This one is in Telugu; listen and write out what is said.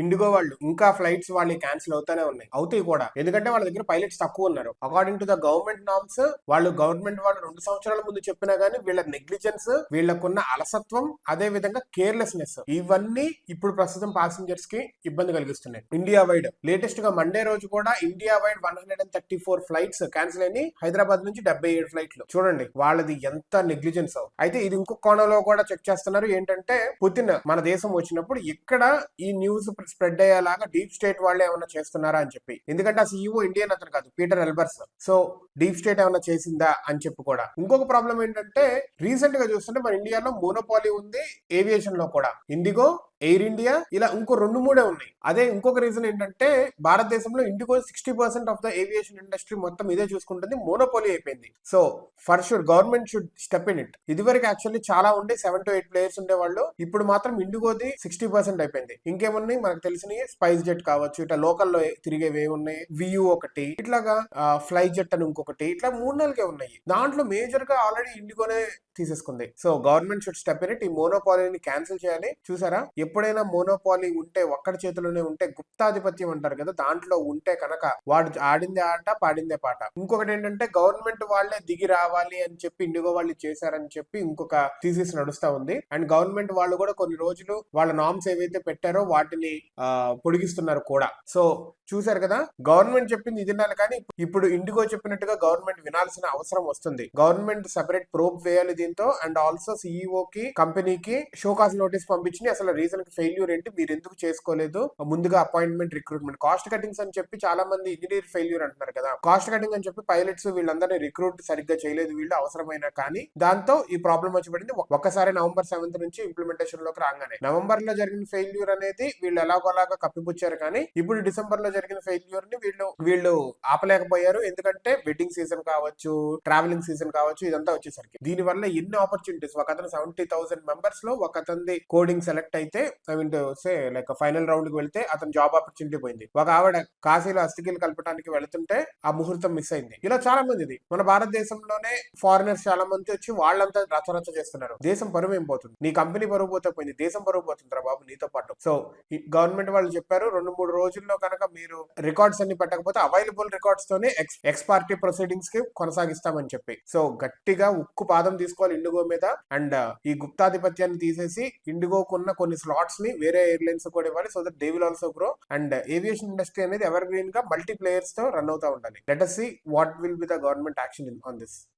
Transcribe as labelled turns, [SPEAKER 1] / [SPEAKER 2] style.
[SPEAKER 1] ఇండిగో వాళ్ళు ఇంకా ఫ్లైట్స్ వాళ్ళు క్యాన్సిల్ అవుతానే ఉన్నాయి, అవుతాయి కూడా. ఎందుకంటే వాళ్ళ దగ్గర పైలట్స్ తక్కువ ఉన్నారు. According to the government norms, government వాళ్ళు 2 సంవత్సరాల ముందు చెప్పినా గానీ వీళ్ళ నెగ్లిజెన్స్, వీళ్ళకున్న అలసత్వం, అదే విధంగా కేర్లెస్నెస్, ఇవన్నీ ఇప్పుడు ప్రస్తుతం పాసింజర్స్ కి ఇబ్బంది కలిగిస్తున్నాయి. ఇండియా వైడ్ లేటెస్ట్ గా మండే రోజు కూడా ఇండియా వైడ్ 134 ఫ్లైట్స్ క్యాన్సిల్ అయినాయి. హైదరాబాద్ నుంచి 77 ఫ్లైట్లు. చూడండి వాళ్ళది ఎంత నెగ్లిజెన్స్. అయితే ఇది ఇంకొక కోణంలో కూడా చెక్ చేస్తున్నారు. ఏంటంటే పుతిన్ మన దేశం వచ్చినప్పుడు ఇక్కడ ఈ న్యూస్ స్ప్రెడ్ అయ్యేలాగా డీప్ స్టేట్ వాళ్ళు ఏమైనా చేస్తున్నారా అని చెప్పి. ఎందుకంటే ఆ సీఈఓ ఇండియన్ అతను కాదు, Peter Elbers. So deep state ఏమైనా చేసిందా అని చెప్పి కూడా. ఇంకొక ప్రాబ్లం ఏంటంటే రీసెంట్ గా చూస్తుంటే మన ఇండియాలో మోనోపాలీ ఉంది ఏవియేషన్ లో కూడా. ఇండిగో, ఎయిర్ ఇండియా, ఇలా ఇంకో 2-3 ఉన్నాయి. అదే ఇంకొక రీజన్ ఏంటంటే భారతదేశంలో IndiGo 60% of the aviation industry మొత్తం ఇదే చూసుకుంటుంది, మోనోపాలీ అయిపోయింది. So for sure government should step in it. ఇదివరకు యాక్చువల్లీ చాలా ఉండే 7 to 8 ప్లేయర్స్ ఉండేవాళ్ళు. ఇప్పుడు మాత్రం ఇండిగోది 60% అయిపోయింది. ఇంకేమున్నాయి మనకు తెలిసినవి, స్పైస్ జెట్ కావచ్చు, ఇట్లా లోకల్లో తిరిగేవి ఉన్నాయి, వియూ ఒకటి, ఇట్లాగా ఫ్లై జెట్ అని ఇంకొకటి, ఇట్లా 3-4 ఉన్నాయి. దాంట్లో మేజర్ గా ఆల్రెడీ ఇండిగోనే తీసేసుకుంది. So government should step in it. ఈ మోనోపాలీని క్యాన్సిల్ చేయాలి. చూసారా, ఎప్పుడైనా మోనోపాలీ ఉంటే ఒక్కడి చేతిలోనే ఉంటే గుప్తాధిపత్యం అంటారు కదా, దాంట్లో ఉంటే కనుక వాడు ఆడిందే ఆట పాడిందే పాట. ఇంకొకటి ఏంటంటే గవర్నమెంట్ వాళ్ళే దిగి రావాలి అని చెప్పి ఇండిగో వాళ్ళు చేశారని చెప్పి ఇంకొక థీసిస్ నడుస్తా ఉంది. అండ్ గవర్నమెంట్ వాళ్ళు కూడా కొన్ని రోజులు వాళ్ళ నామ్స్ ఏవైతే పెట్టారో వాటిని పొడిగిస్తున్నారు కూడా. సో చూసారు కదా, గవర్నమెంట్ చెప్పింది ఇది వినాలి, కానీ ఇప్పుడు ఇండిగో చెప్పినట్టుగా గవర్నమెంట్ వినాల్సిన అవసరం వస్తుంది. గవర్నమెంట్ సెపరేట్ ప్రోబ్ వేయాలి దీంతో. అండ్ ఆల్సో సిఇఓ కి, కంపెనీకి షోకాస్ నోటీస్ పంపించి అసలు రీజన్ కి ఫెయిల్యూర్ ఏంటి, మీరు ఎందుకు చేసుకోలేదు ముందుగా అపాయింట్మెంట్, రిక్రూట్మెంట్, కాస్ట్ కటింగ్స్ అని చెప్పి చాలా మంది ఇంజనీర్ ఫెయిల్యూర్ అంటున్నారు కదా. కాస్ట్ కటింగ్ అని చెప్పి పైలట్స్ వీళ్ళందరినీ రిక్రూట్ సరిగ్గా చేయలేదు వీళ్ళు అవసరమైన, కానీ దాంతో ఈ ప్రాబ్లం వచ్చి పడింది. ఒక్కసారి November 7th నుంచి ఇంప్లిమెంటేషన్ లోకి రాగానే నవంబర్ లో జరిగిన ఫెయిల్యూర్ అనేది వీళ్ళు ఎలాగోలాగా కప్పిపుచ్చారు, కానీ ఇప్పుడు డిసెంబర్ లో జరిగిన ఫెయిల్యూర్ ని వీళ్ళు ఆపలేకపోయారు. ఎందుకంటే వెడ్డింగ్ సీజన్ కావచ్చు, ట్రావెలింగ్ సీజన్ కావచ్చు, ఇదంతా వచ్చేసరికి దీని వల్ల ఎన్ని ఆపర్చునిటీస్. ఒక అతను 70,000 మెంబర్స్ లో ఒక అతని కోడింగ్ సెలెక్ట్ అయితే, I mean say like final round కి వెళ్తే అతను జాబ్ ఆపర్చునిటీ పోయింది. ఒక ఆవిడ కాశీలో అస్థికలు కలపడానికి వెళుతుంటే ఆ ముహూర్తం మిస్ అయింది. ఇలా చాలా మంది మన భారతదేశంలోనే ఫారినర్స్ చాలా మంది వచ్చి వాళ్ళంతా రచరచ చేస్తున్నారు. దేశం పరువు ఏం పోతుంది, నీ కంపెనీ పరువు పోతే పోయింది, దేశం పరువు పోతుందిరా బాబు నీతో పాటు. సో గవర్నమెంట్ వాళ్ళు చెప్పారు 2-3 రోజుల్లో కనుక మీరు రికార్డ్స్ అన్ని పెట్టకపోతే అవైలబుల్ రికార్డ్స్ తోనే ఎక్స్ పార్టీ ప్రొసీడింగ్స్ కి కొనసాగిస్తామని చెప్పి. సో గట్టిగా ఉక్కు పాదం తీసుకోవాలి ఇండిగో మీద. అండ్ ఈ గుప్తాధిపత్యాన్ని తీసేసి ఇండిగోకున్న కొన్ని స్లాట్స్ ని వేరే ఎయిర్లైన్స్ కూడా ఇవ్వాలి. So that they will also grow. And aviation industry అనేది ఎవర్ గ్రీన్ గా మల్టీ ప్లేయర్స్ తో రన్ అవుతా ఉండాలి. Let us see what will be the government action on this.